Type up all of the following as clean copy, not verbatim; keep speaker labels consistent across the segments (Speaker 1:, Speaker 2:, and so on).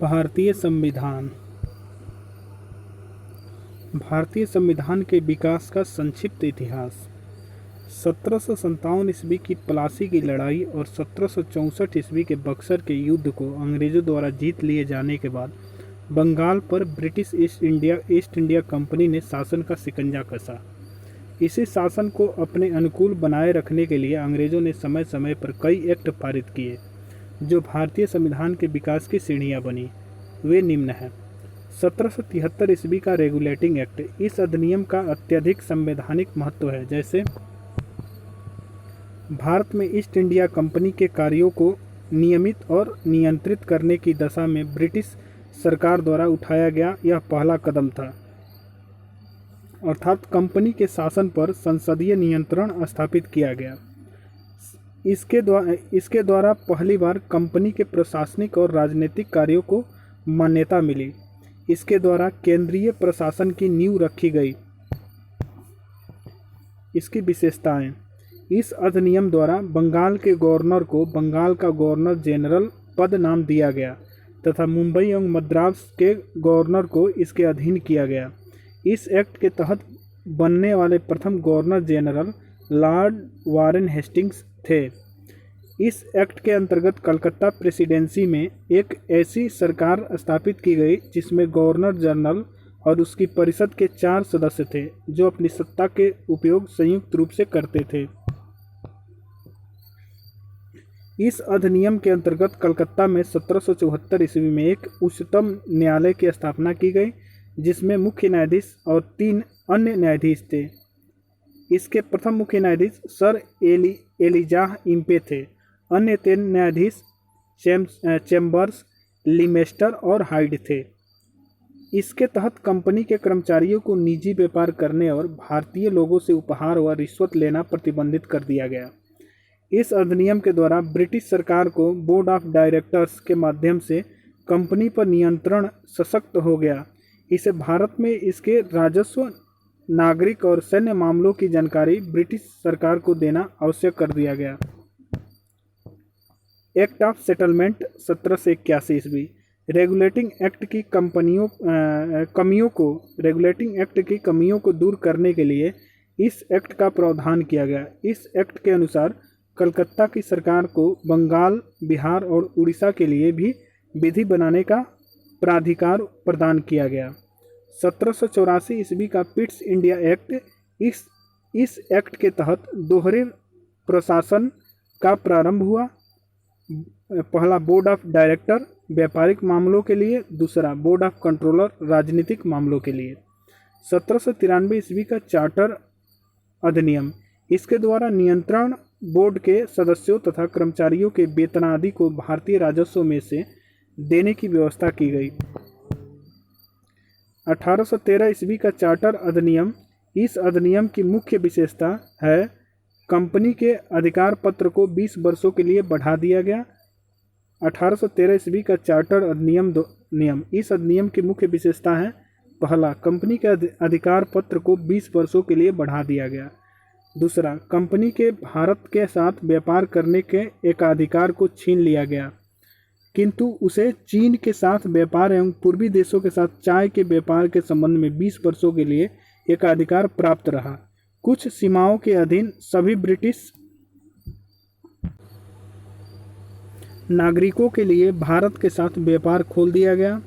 Speaker 1: भारतीय संविधान। भारतीय संविधान के विकास का संक्षिप्त इतिहास। 1757 ईस्वी की प्लासी की लड़ाई और 1764 ईस्वी के बक्सर के युद्ध को अंग्रेजों द्वारा जीत लिए जाने के बाद बंगाल पर ब्रिटिश ईस्ट इंडिया कंपनी ने शासन का शिकंजा कसा। इसी शासन को अपने अनुकूल बनाए रखने के लिए अंग्रेजों ने समय समय पर कई एक्ट पारित किए जो भारतीय संविधान के विकास की सीढ़ियाँ बनी। वे निम्न हैं। 1773 ईस्वी का रेगुलेटिंग एक्ट। इस अधिनियम का अत्यधिक संवैधानिक महत्व है। जैसे भारत में ईस्ट इंडिया कंपनी के कार्यों को नियमित और नियंत्रित करने की दशा में ब्रिटिश सरकार द्वारा उठाया गया यह पहला कदम था, अर्थात कंपनी के शासन पर संसदीय नियंत्रण स्थापित किया गया। इसके द्वारा पहली बार कंपनी के प्रशासनिक और राजनीतिक कार्यों को मान्यता मिली। इसके द्वारा केंद्रीय प्रशासन की नींव रखी गई। इसकी विशेषताएं। इस अधिनियम द्वारा बंगाल के गवर्नर को बंगाल का गवर्नर जनरल पद नाम दिया गया तथा मुंबई एवं मद्रास के गवर्नर को इसके अधीन किया गया। इस एक्ट के तहत बनने वाले प्रथम governor general Lord Warren Hastings थे। इस एक्ट के अंतर्गत कलकत्ता प्रेसिडेंसी में एक ऐसी सरकार स्थापित की गई जिसमें गवर्नर जनरल और उसकी परिषद के 4 सदस्य थे जो अपनी सत्ता के उपयोग संयुक्त रूप से करते थे। इस अधिनियम के अंतर्गत कलकत्ता में 1774 ईस्वी में एक उच्चतम न्यायालय की स्थापना की गई जिसमें मुख्य न्यायाधीश और 3 अन्य न्यायाधीश थे। इसके प्रथम मुख्य न्यायाधीश सर एलिजाह इम्पे थे। अन्य 3 न्यायाधीश चैम्बर्स, लिमेस्टर और हाइड थे। इसके तहत कंपनी के कर्मचारियों को निजी व्यापार करने और भारतीय लोगों से उपहार व रिश्वत लेना प्रतिबंधित कर दिया गया। इस अधिनियम के द्वारा ब्रिटिश सरकार को बोर्ड ऑफ डायरेक्टर्स के माध्यम से कंपनी पर नियंत्रण सशक्त हो गया। इसे भारत में इसके राजस्व, नागरिक और सैन्य मामलों की जानकारी ब्रिटिश सरकार को देना आवश्यक कर दिया गया। एक्ट ऑफ सेटलमेंट 1781 ईस्वी। रेगुलेटिंग एक्ट की कमियों को दूर करने के लिए इस एक्ट का प्रावधान किया गया। इस एक्ट के अनुसार कलकत्ता की सरकार को बंगाल, बिहार और उड़ीसा के लिए भी विधि बनाने का प्राधिकार प्रदान किया गया। 1784 ईस्वी का पिट्स इंडिया एक्ट। इस एक्ट के तहत दोहरे प्रशासन का प्रारंभ हुआ। पहला बोर्ड ऑफ डायरेक्टर व्यापारिक मामलों के लिए, दूसरा बोर्ड ऑफ कंट्रोलर राजनीतिक मामलों के लिए। 1793 ईस्वी का चार्टर अधिनियम। इसके द्वारा नियंत्रण बोर्ड के सदस्यों तथा कर्मचारियों के वेतन आदि को भारतीय राजस्व में से देने की व्यवस्था की गई। 1813 ईस्वी का चार्टर अधिनियम। इस अधिनियम की मुख्य विशेषता है कंपनी के अधिकार पत्र को 20 वर्षों के लिए बढ़ा दिया गया। 1813 ईस्वी का चार्टर नियम। इस अधिनियम की मुख्य विशेषता है, पहला, कंपनी के अधिकार पत्र को 20 वर्षों के लिए बढ़ा दिया गया। दूसरा, कंपनी के भारत के साथ व्यापार करने के एकाधिकार को छीन लिया गया, किंतु उसे चीन के साथ व्यापार एवं पूर्वी देशों के साथ चाय के व्यापार के संबंध में 20 वर्षों के लिए एकाधिकार प्राप्त रहा। कुछ सीमाओं के अधीन सभी ब्रिटिश नागरिकों के लिए भारत के साथ व्यापार खोल दिया गया।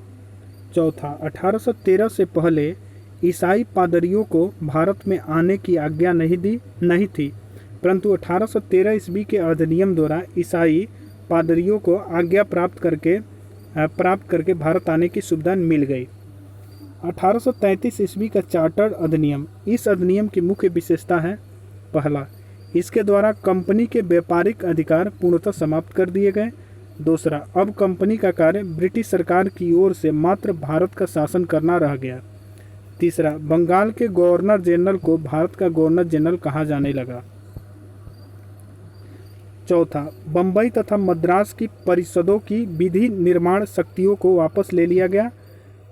Speaker 1: चौथा, 1813 से पहले ईसाई पादरियों को भारत में आने की आज्ञा नहीं थी, परंतु 1813 ईस्वी के अधिनियम द्वारा ईसाई पादरियों को आज्ञा प्राप्त करके भारत आने की सुविधा मिल गई। 1833 ईस्वी का चार्टर अधिनियम। इस अधिनियम की मुख्य विशेषता है, पहला, इसके द्वारा कंपनी के व्यापारिक अधिकार पूर्णतः समाप्त कर दिए गए। दूसरा, अब कंपनी का कार्य ब्रिटिश सरकार की ओर से मात्र भारत का शासन करना रह गया। तीसरा, बंगाल के गवर्नर जनरल को भारत का गवर्नर जनरल कहा जाने लगा। चौथा, बम्बई तथा मद्रास की परिषदों की विधि निर्माण शक्तियों को वापस ले लिया गया।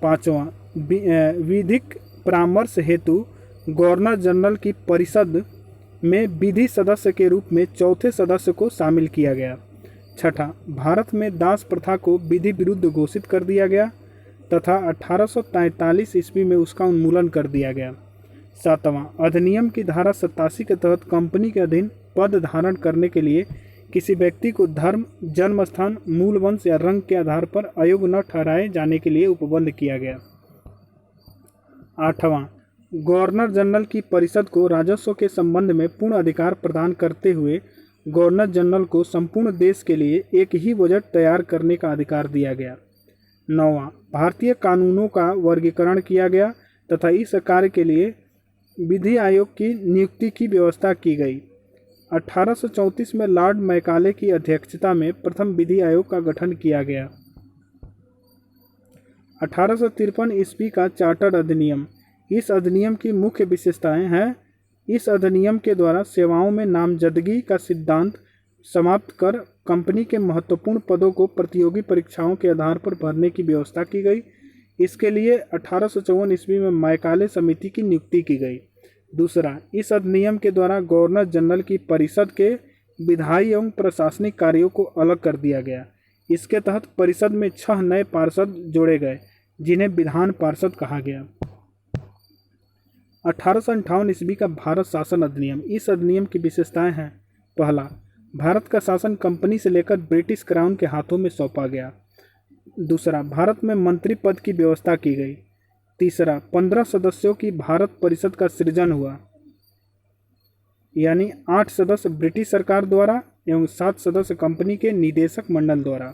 Speaker 1: पांचवा, विधिक परामर्श हेतु गवर्नर जनरल की परिषद में विधि सदस्य के रूप में चौथे सदस्य को शामिल किया गया। छठा, भारत में दास प्रथा को विधि विरुद्ध घोषित कर दिया गया तथा 1843 ईस्वी में उसका उन्मूलन कर दिया गया। सातवां, अधिनियम की धारा 87 के तहत कंपनी के अधीन पद धारण करने के लिए किसी व्यक्ति को धर्म, जन्म स्थान, मूल वंश या रंग के आधार पर अयोग्य न ठहराए जाने के लिए उपबंध किया गया। आठवां, गवर्नर जनरल की परिषद को राजस्व के संबंध में पूर्ण अधिकार प्रदान करते हुए गवर्नर जनरल को संपूर्ण देश के लिए एक ही बजट तैयार करने का अधिकार दिया गया। नौवां, भारतीय कानूनों का वर्गीकरण किया गया तथा इस कार्य के लिए विधि आयोग की नियुक्ति की व्यवस्था की गई। 1834 में लॉर्ड मैकाले की अध्यक्षता में प्रथम विधि आयोग का गठन किया गया। 1853 ईस्वी का चार्टर अधिनियम। इस अधिनियम की मुख्य विशेषताएं हैं, इस अधिनियम के द्वारा सेवाओं में नामजदगी का सिद्धांत समाप्त कर कंपनी के महत्वपूर्ण पदों को प्रतियोगी परीक्षाओं के आधार पर भरने की व्यवस्था की गई। इसके लिए 1854 ईस्वी में मैकाले समिति की नियुक्ति की गई। दूसरा, इस अधिनियम के द्वारा गवर्नर जनरल की परिषद के विधायी एवं प्रशासनिक कार्यों को अलग कर दिया गया। इसके तहत परिषद में 6 नए पार्षद जोड़े गए जिन्हें विधान पार्षद कहा गया। 1858 ईस्वी का भारत शासन अधिनियम। इस अधिनियम की विशेषताएं हैं, पहला, भारत का शासन कंपनी से लेकर ब्रिटिश क्राउन के हाथों में सौंपा गया। दूसरा, भारत में मंत्री पद की व्यवस्था की गई। तीसरा, 15 सदस्यों की भारत परिषद का सृजन हुआ, यानी 8 सदस्य ब्रिटिश सरकार द्वारा एवं 7 सदस्य कंपनी के निदेशक मंडल द्वारा।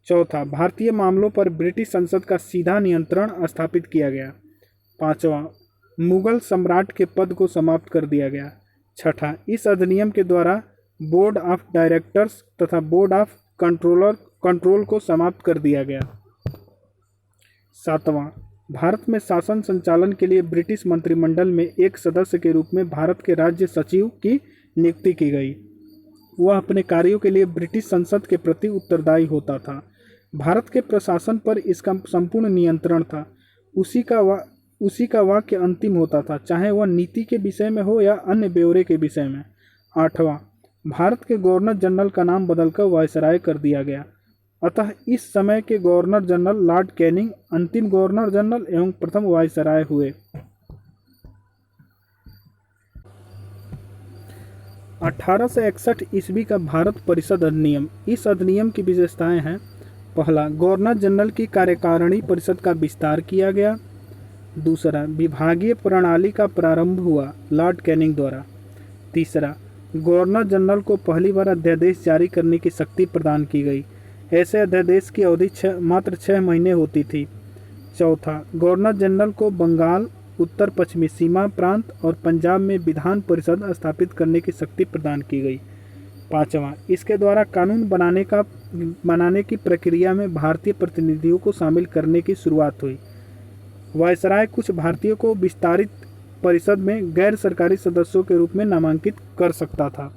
Speaker 1: चौथा, भारतीय मामलों पर ब्रिटिश संसद का सीधा नियंत्रण स्थापित किया गया। पांचवा, मुगल सम्राट के पद को समाप्त कर दिया गया। छठा, इस अधिनियम के द्वारा बोर्ड ऑफ डायरेक्टर्स तथा बोर्ड ऑफ कंट्रोल को समाप्त कर दिया गया। सातवां, भारत में शासन संचालन के लिए ब्रिटिश मंत्रिमंडल में एक सदस्य के रूप में भारत के राज्य सचिव की नियुक्ति की गई। वह अपने कार्यों के लिए ब्रिटिश संसद के प्रति उत्तरदायी होता था। भारत के प्रशासन पर इसका संपूर्ण नियंत्रण था। उसी का वाक्य अंतिम होता था, चाहे वह नीति के विषय में हो या अन्य ब्यौरे के विषय में। आठवां, भारत के गवर्नर जनरल का नाम बदलकर वायसराय कर दिया गया। अतः इस समय के गवर्नर जनरल लॉर्ड कैनिंग अंतिम गवर्नर जनरल एवं प्रथम वायसराय हुए। 1861 ईस्वी का भारत परिषद अधिनियम। इस अधिनियम की विशेषताएं हैं, पहला, गवर्नर जनरल की कार्यकारिणी परिषद का विस्तार किया गया। दूसरा, विभागीय प्रणाली का प्रारंभ हुआ लॉर्ड कैनिंग द्वारा। तीसरा, गवर्नर जनरल को पहली बार अध्यादेश जारी करने की शक्ति प्रदान की गई। ऐसे अध्यादेश की अवधि मात्र 6 महीने होती थी। चौथा, गवर्नर जनरल को बंगाल, उत्तर पश्चिमी सीमा प्रांत और पंजाब में विधान परिषद स्थापित करने की शक्ति प्रदान की गई। पाँचवा, इसके द्वारा कानून बनाने की प्रक्रिया में भारतीय प्रतिनिधियों को शामिल करने की शुरुआत हुई। वायसराय कुछ भारतीयों को विस्तारित परिषद में गैर सरकारी सदस्यों के रूप में नामांकित कर सकता था।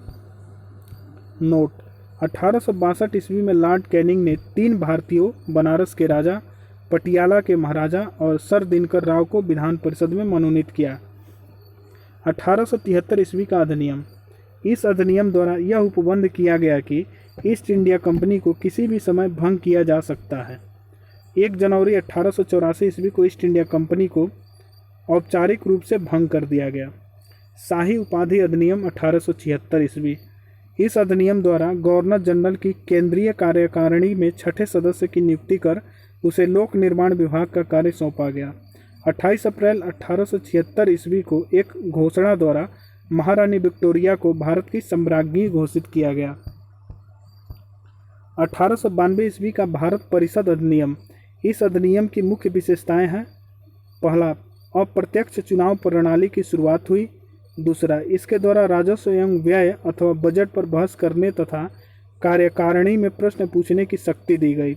Speaker 1: नोट, 1862 ईस्वी में लॉर्ड कैनिंग ने 3 भारतीयों, बनारस के राजा, पटियाला के महाराजा और सर दिनकर राव को विधान परिषद में मनोनीत किया। 1873 ईस्वी का अधिनियम। इस अधिनियम द्वारा यह उपबंध किया गया कि ईस्ट इंडिया कंपनी को किसी भी समय भंग किया जा सकता है। 1 जनवरी 1884 ईस्वी को ईस्ट इंडिया कंपनी को औपचारिक रूप से भंग कर दिया गया। शाही उपाधि अधिनियम 1876 ईस्वी। इस अधिनियम द्वारा गवर्नर जनरल की केंद्रीय कार्यकारिणी में 6ठे सदस्य की नियुक्ति कर उसे लोक निर्माण विभाग का कार्य सौंपा गया। 28 अप्रैल 1876 ईस्वी को एक घोषणा द्वारा महारानी विक्टोरिया को भारत की सम्राज्ञी घोषित किया गया। 1892 ईस्वी का भारत परिषद अधिनियम। इस अधिनियम की मुख्य विशेषताएं हैं, पहला, अप्रत्यक्ष चुनाव प्रणाली की शुरुआत हुई। दूसरा, इसके द्वारा राजस्व एवं व्यय अथवा बजट पर बहस करने तथा कार्यकारिणी में प्रश्न पूछने की शक्ति दी गई।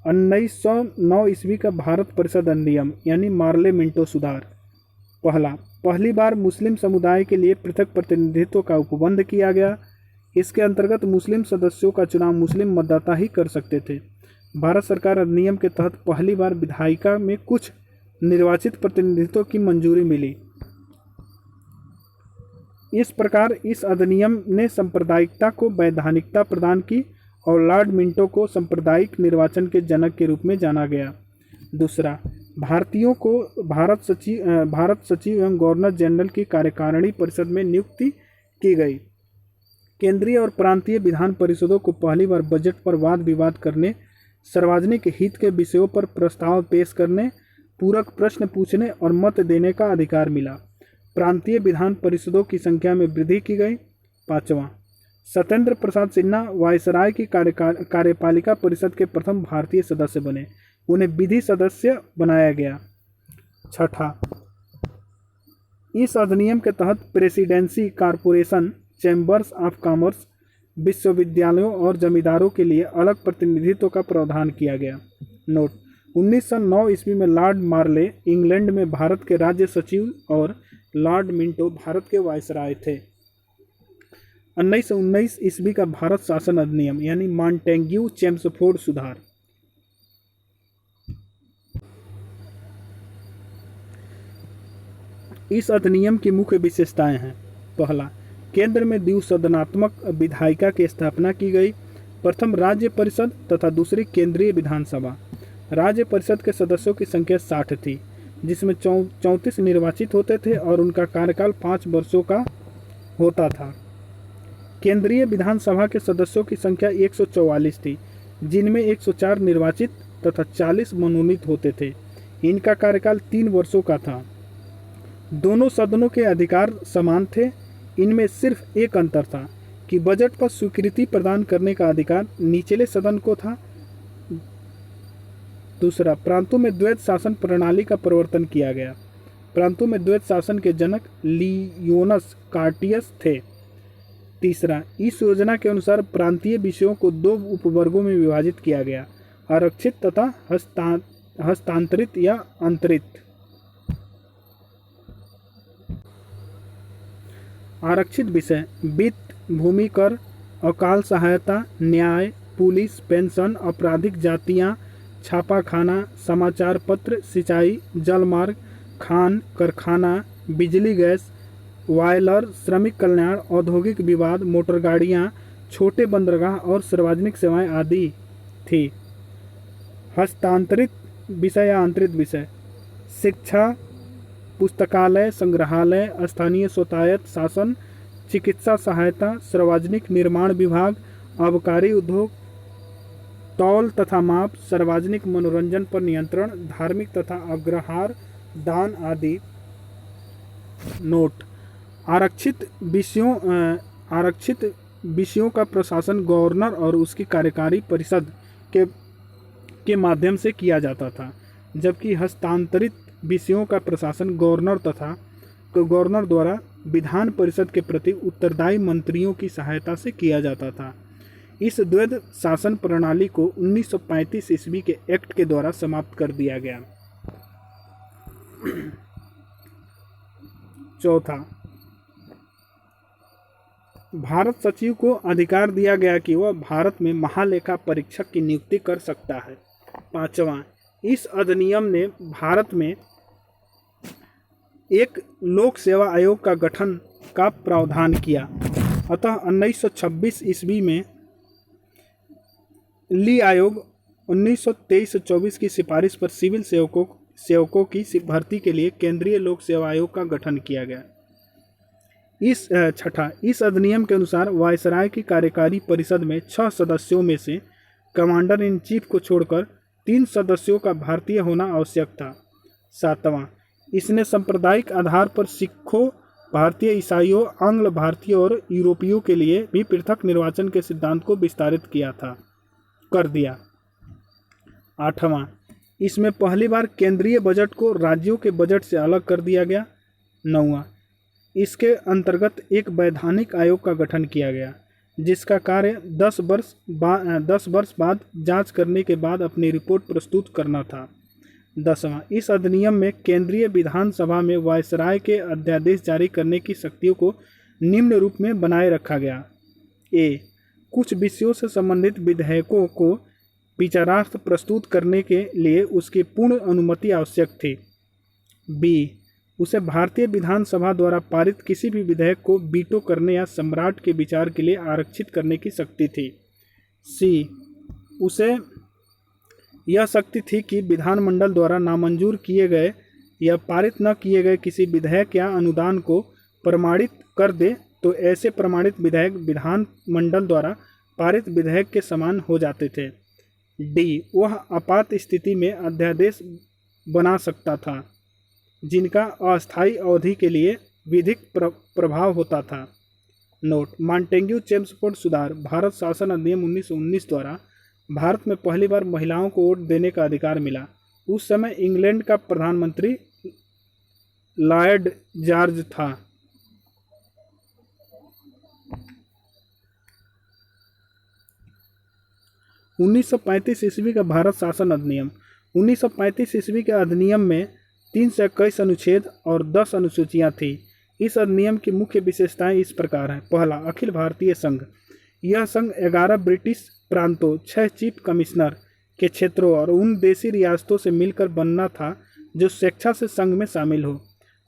Speaker 1: 1909 ईस्वी का भारत परिषद अधिनियम यानी मार्ले मिंटो सुधार। पहली बार मुस्लिम समुदाय के लिए पृथक प्रतिनिधित्व का उपबंध किया गया। इसके अंतर्गत मुस्लिम सदस्यों का चुनाव मुस्लिम मतदाता ही कर सकते थे। भारत सरकार अधिनियम के तहत पहली बार विधायिका में कुछ निर्वाचित प्रतिनिधित्व की मंजूरी मिली। इस प्रकार इस अधिनियम ने सांप्रदायिकता को वैधानिकता प्रदान की और लॉर्ड मिंटो को सांप्रदायिक निर्वाचन के जनक के रूप में जाना गया। दूसरा, भारतीयों को भारत सचिव एवं गवर्नर जनरल की कार्यकारिणी परिषद में नियुक्ति की गई। केंद्रीय और प्रांतीय विधान परिषदों को पहली बार बजट पर वाद विवाद करने, सार्वजनिक हित के विषयों पर प्रस्ताव पेश करने, पूरक प्रश्न पूछने और मत देने का अधिकार मिला। प्रांतीय विधान परिषदों की संख्या में वृद्धि की गई। पाँचवां, सत्येंद्र प्रसाद सिन्हा वायसराय की कार्यपालिका परिषद के प्रथम भारतीय सदस्य बने। उन्हें विधि सदस्य बनाया गया। छठा, इस अधिनियम के तहत presidency, corporation, chambers of commerce, विश्वविद्यालयों और जमींदारों के लिए अलग प्रतिनिधित्व का प्रावधान किया गया। नोट: 1909 ईस्वी में लॉर्ड मार्ले इंग्लैंड में भारत के राज्य सचिव और लॉर्ड मिंटो भारत के वायसराय थे। 1919 ईस्वी का भारत शासन अधिनियम यानी मॉन्टेग्यू चेम्सफोर्ड सुधार। इस अधिनियम की मुख्य विशेषताएं हैं। पहला, केंद्र में द्विसदनात्मक विधायिका की स्थापना की गई। प्रथम राज्य परिषद तथा दूसरी केंद्रीय विधानसभा। राज्य परिषद के सदस्यों की संख्या 60 थी, जिसमें 34 निर्वाचित होते थे और उनका कार्यकाल 5 वर्षों का होता था। केंद्रीय विधानसभा के सदस्यों की संख्या 144 थी, जिनमें 104 निर्वाचित तथा 40 मनोनीत होते थे। इनका कार्यकाल 3 वर्षों का था। दोनों सदनों के अधिकार समान थे। इनमें सिर्फ एक अंतर था कि बजट पर स्वीकृति प्रदान करने का अधिकार निचले सदन को था। दूसरा, प्रांतों में द्वैत शासन प्रणाली का प्रवर्तन किया गया। प्रांतों में द्वैत शासन के जनक लियोनस कार्टियस थे। तीसरा, इस योजना के अनुसार प्रांतीय विषयों को 2 उपवर्गों में विभाजित किया गया: आरक्षित तथा हस्तांतरित या अंतरित। आरक्षित विषय वित्त, भूमि कर, अकाल सहायता, न्याय, पुलिस, पेंशन, आपराधिक जातियां, छापाखाना, समाचार पत्र, सिंचाई, जलमार्ग, खान, कारखाना, बिजली गैस, वायलर, श्रमिक कल्याण, औद्योगिक विवाद, मोटर गाड़ियां, छोटे बंदरगाह और सार्वजनिक सेवाएं आदि थी। हस्तांतरित विषय या अंतरित विषय शिक्षा, पुस्तकालय, संग्रहालय, स्थानीय स्वतायत्त शासन, चिकित्सा सहायता, सार्वजनिक निर्माण विभाग, आबकारी उद्योग, तौल तथा माप, सार्वजनिक मनोरंजन पर नियंत्रण, धार्मिक तथा अग्रहार दान आदि। नोट: आरक्षित विषयों का प्रशासन गवर्नर और उसकी कार्यकारी परिषद के माध्यम से किया जाता था, जबकि हस्तांतरित विषयों का प्रशासन गवर्नर द्वारा विधान परिषद के प्रति उत्तरदायी मंत्रियों की सहायता से किया जाता था। इस द्वैध शासन प्रणाली को 1935 ईस्वी के एक्ट के द्वारा समाप्त कर दिया गया। चौथा, भारत सचिव को अधिकार दिया गया कि वह भारत में महालेखा परीक्षक की नियुक्ति कर सकता है। पांचवा, इस अधिनियम ने भारत में एक लोक सेवा आयोग का गठन का प्रावधान किया। अतः 1926 ईस्वी में ली आयोग 1923-24 की सिफारिश पर सिविल सेवकों की भर्ती के लिए केंद्रीय लोक सेवा आयोग का गठन किया गया। इस अधिनियम के अनुसार वायसराय की कार्यकारी परिषद में 6 सदस्यों में से कमांडर इन चीफ को छोड़कर 3 सदस्यों का भारतीय होना आवश्यक था। 7वां, इसने सांप्रदायिक आधार पर सिखों, भारतीय ईसाइयों, आंग्ल भारतीय और यूरोपियों के लिए भी पृथक निर्वाचन के सिद्धांत को विस्तारित कर दिया। 8वां, इसमें पहली बार केंद्रीय बजट को राज्यों के बजट से अलग कर दिया गया। 9वां, इसके अंतर्गत एक वैधानिक आयोग का गठन किया गया, जिसका कार्य 10 वर्ष बाद जांच करने के बाद अपनी रिपोर्ट प्रस्तुत करना था। 10वां, इस अधिनियम में केंद्रीय विधानसभा में वायसराय के अध्यादेश जारी करने की शक्तियों को निम्न रूप में बनाए रखा गया। ए, कुछ विषयों से संबंधित विधेयकों को विचारार्थ प्रस्तुत करने के लिए उसकी पूर्ण अनुमति आवश्यक थी। बी, उसे भारतीय विधानसभा द्वारा पारित किसी भी विधेयक को वीटो करने या सम्राट के विचार के लिए आरक्षित करने की शक्ति थी। सी, उसे यह शक्ति थी कि विधानमंडल द्वारा नामंजूर किए गए या पारित न किए गए किसी विधेयक या अनुदान को प्रमाणित कर दे तो ऐसे प्रमाणित विधेयक विधानमंडल द्वारा पारित विधेयक के समान हो जाते थे। डी, वह आपात स्थिति में अध्यादेश बना सकता था जिनका अस्थायी अवधि के लिए विधिक प्रभाव होता था। नोट, मॉन्टेग्यू चेम्सफोर्ड सुधार भारत शासन अधिनियम 1919 द्वारा भारत में पहली बार महिलाओं को वोट देने का अधिकार मिला। उस समय इंग्लैंड का प्रधानमंत्री लॉर्ड जॉर्ज था। उन्नीस सौ 35 ईस्वी का भारत शासन अधिनियम। 1935 ईस्वी के अधिनियम में 321 अनुच्छेद और 10 अनुसूचियां थी। इस अधिनियम की मुख्य विशेषताएं इस प्रकार हैं। पहला, अखिल भारतीय संघ। यह संघ 11 ब्रिटिश प्रांतों, 6 चीफ कमिश्नर के क्षेत्रों और उन देशी रियासतों से मिलकर बनना था जो स्वेच्छा से संघ में शामिल हो।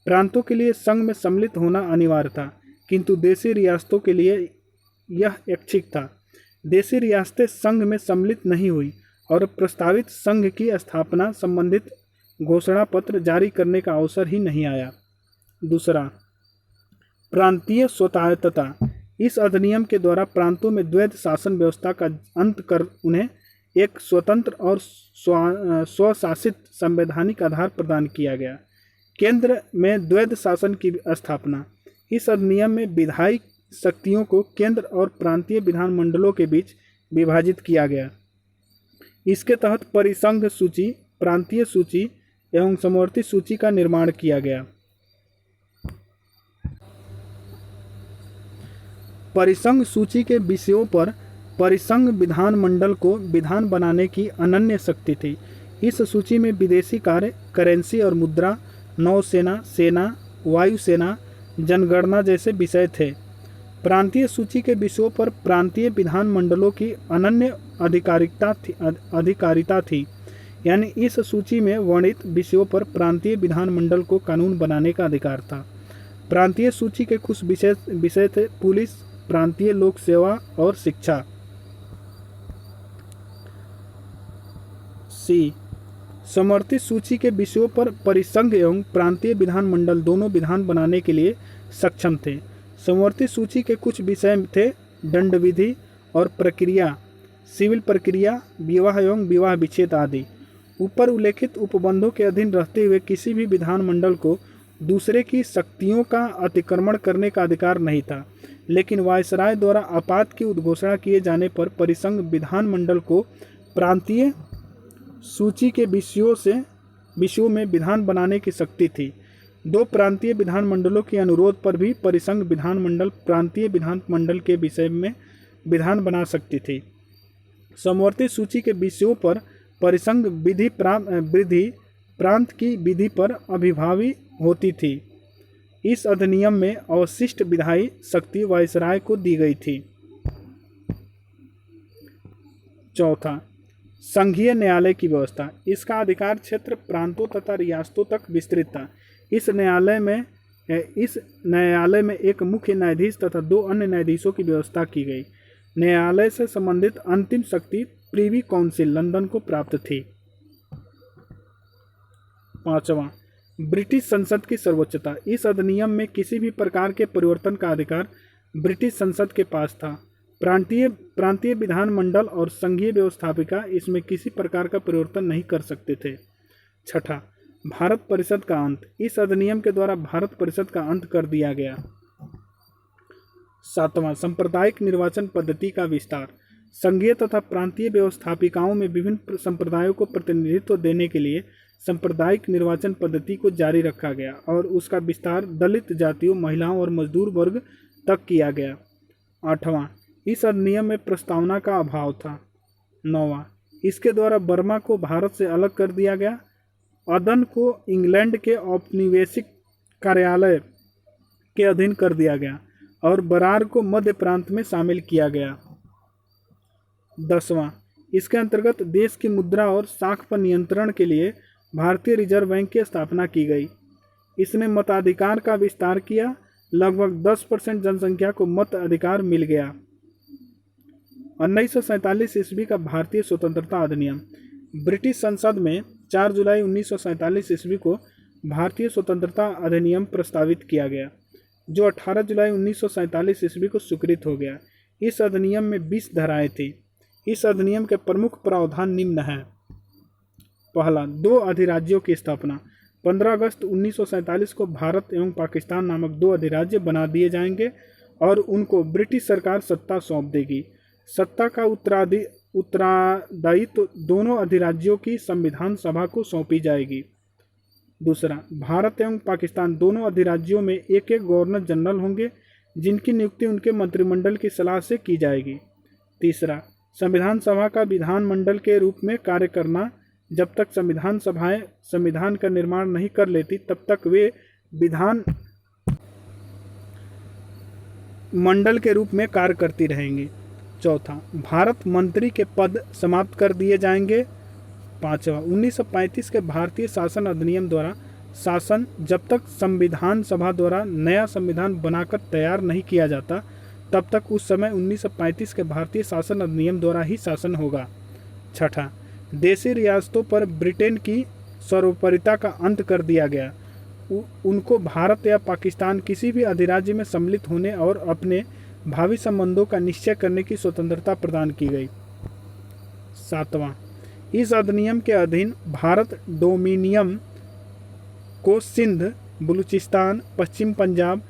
Speaker 1: प्रांतों के लिए संघ में सम्मिलित होना अनिवार्य था, किंतु देशी रियासतों के लिए यह ऐच्छिक था। देशी रियासतें संघ में सम्मिलित नहीं हुई और प्रस्तावित संघ की स्थापना संबंधित घोषणा पत्र जारी करने का अवसर ही नहीं आया। दूसरा, प्रांतीय स्वतंत्रता। इस अधिनियम के द्वारा प्रांतों में द्वैध शासन व्यवस्था का अंत कर उन्हें एक स्वतंत्र और स्वशासित संवैधानिक आधार प्रदान किया गया। केंद्र में द्वैध शासन की स्थापना। इस अधिनियम में विधायी शक्तियों को केंद्र और प्रांतीय विधानमंडलों के बीच विभाजित किया गया। इसके तहत परिसंघ सूची, प्रांतीय सूची एवं समवर्ती सूची का निर्माण किया गया। परिसंघ सूची के विषयों पर परिसंघ विधानमंडल को विधान बनाने की अनन्य शक्ति थी। इस सूची में विदेशी कार्य, करेंसी और मुद्रा, नौसेना, सेना, वायुसेना, जनगणना जैसे विषय थे। प्रांतीय सूची के विषयों पर प्रांतीय विधानमंडलों की अनन्य अधिकारिता थी, यानी इस सूची में वर्णित विषयों पर प्रांतीय विधानमंडल को कानून बनाने का अधिकार था। प्रांतीय सूची के कुछ विषय थे: पुलिस, प्रांतीय लोक सेवा और शिक्षा। सी, समवर्ती सूची के विषयों पर परिसंघ एवं प्रांतीय विधानमंडल दोनों विधान बनाने के लिए सक्षम थे। समवर्ती सूची के कुछ विषय थे: दंड विधि और प्रक्रिया, सिविल प्रक्रिया, विवाह एवं विवाह विच्छेद आदि। ऊपर उल्लेखित उपबंधों के अधीन रहते हुए किसी भी विधानमंडल को दूसरे की शक्तियों का अतिक्रमण करने का अधिकार नहीं था, लेकिन वायसराय द्वारा आपात की उद्घोषणा किए जाने पर परिसंघ विधानमंडल को प्रांतीय सूची के विषयों में विधान बनाने की शक्ति थी। 2 प्रांतीय विधानमंडलों के अनुरोध पर भी परिसंघ विधानमंडल प्रांतीय विधानमंडल के विषय में विधान बना सकती थी। समवर्ती सूची के विषयों पर परिसंघ विधि प्रांत की विधि पर अभिभावी होती थी। इस अधिनियम में अवशिष्ट विधायी शक्ति वायसराय को दी गई थी। चौथा, संघीय न्यायालय की व्यवस्था। इसका अधिकार क्षेत्र प्रांतों तथा रियासतों तक विस्तृत था। इस न्यायालय में एक मुख्य न्यायाधीश तथा 2 अन्य न्यायाधीशों की व्यवस्था की गई। न्यायालय से संबंधित अंतिम शक्ति प्रीवी काउंसिल लंदन को प्राप्त थी। पांचवा, ब्रिटिश संसद की सर्वोच्चता। इस अधिनियम में किसी भी प्रकार के परिवर्तन का अधिकार ब्रिटिश संसद के पास था। प्रांतीय विधानमंडल और संघीय व्यवस्थापिका इसमें किसी प्रकार का परिवर्तन नहीं कर सकते थे। छठा, भारत परिषद का अंत। इस अधिनियम के द्वारा भारत परिषद का अंत कर दिया गया। सातवां, सांप्रदायिक निर्वाचन पद्धति का विस्तार। संघीय तथा प्रांतीय व्यवस्थापिकाओं में विभिन्न संप्रदायों को प्रतिनिधित्व देने के लिए सांप्रदायिक निर्वाचन पद्धति को जारी रखा गया और उसका विस्तार दलित जातियों, महिलाओं और मजदूर वर्ग तक किया गया। आठवां, इस अधिनियम में प्रस्तावना का अभाव था। नौवां, इसके द्वारा बर्मा को भारत से अलग कर दिया गया, अदन को इंग्लैंड के औपनिवेशिक कार्यालय के अधीन कर दिया गया और बरार को मध्य प्रांत में शामिल किया गया। 10वां, इसके अंतर्गत देश की मुद्रा और साख पर नियंत्रण के लिए भारतीय रिजर्व बैंक की स्थापना की गई। इसने मताधिकार का विस्तार किया। लगभग 10% जनसंख्या को मत अधिकार मिल गया। 1947 ईस्वी का भारतीय स्वतंत्रता अधिनियम। ब्रिटिश संसद में 4 जुलाई 1947 ईस्वी को भारतीय स्वतंत्रता अधिनियम प्रस्तावित किया गया, जो 18 जुलाई 1947 ईस्वी को स्वीकृत हो गया। इस अधिनियम में 20 धाराएं थी। इस अधिनियम के प्रमुख प्रावधान निम्न हैं। पहला, 2 अधिराज्यों की स्थापना। 15 अगस्त 1947 को भारत एवं पाकिस्तान नामक 2 अधिराज्य बना दिए जाएंगे और उनको ब्रिटिश सरकार सत्ता सौंप देगी। सत्ता का उत्तरदायित्व दोनों अधिराज्यों की संविधान सभा को सौंपी जाएगी। दूसरा, भारत एवं पाकिस्तान दोनों अधिराज्यों में एक एक गवर्नर जनरल होंगे, जिनकी नियुक्ति उनके मंत्रिमंडल की सलाह से की जाएगी। तीसरा, संविधान सभा का विधानमंडल के रूप में कार्य करना। जब तक संविधान सभाएं संविधान का निर्माण नहीं कर लेती, तब तक वे विधान मंडल के रूप में कार्य करती रहेंगी। चौथा, भारत मंत्री के पद समाप्त कर दिए जाएंगे। पांचवा, 1935 के भारतीय शासन अधिनियम द्वारा शासन जब तक संविधान सभा द्वारा नया संविधान बनाकर तैयार नहीं किया जाता, तब तक उस समय 1935 के भारतीय शासन अधिनियम द्वारा ही शासन होगा। छठा, देशी रियासतों पर ब्रिटेन की सर्वोपरिता का अंत कर दिया गया। उनको भारत या पाकिस्तान किसी भी अधिराज्य में सम्मिलित होने और अपने भावी संबंधों का निश्चय करने की स्वतंत्रता प्रदान की गई। सातवां, इस अधिनियम के अधीन भारत डोमिनियन को सिंध, बलूचिस्तान, पश्चिम पंजाब,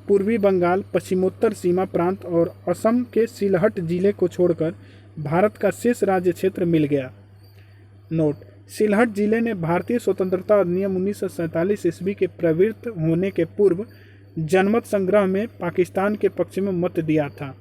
Speaker 1: पूर्वी बंगाल, पश्चिमोत्तर सीमा प्रांत और असम के सिलहट जिले को छोड़कर भारत का शेष राज्य क्षेत्र मिल गया। नोट, सिलहट जिले ने भारतीय स्वतंत्रता अधिनियम 1947 ईस्वी के प्रवृत्त होने के पूर्व जनमत संग्रह में पाकिस्तान के पक्ष में मत दिया था।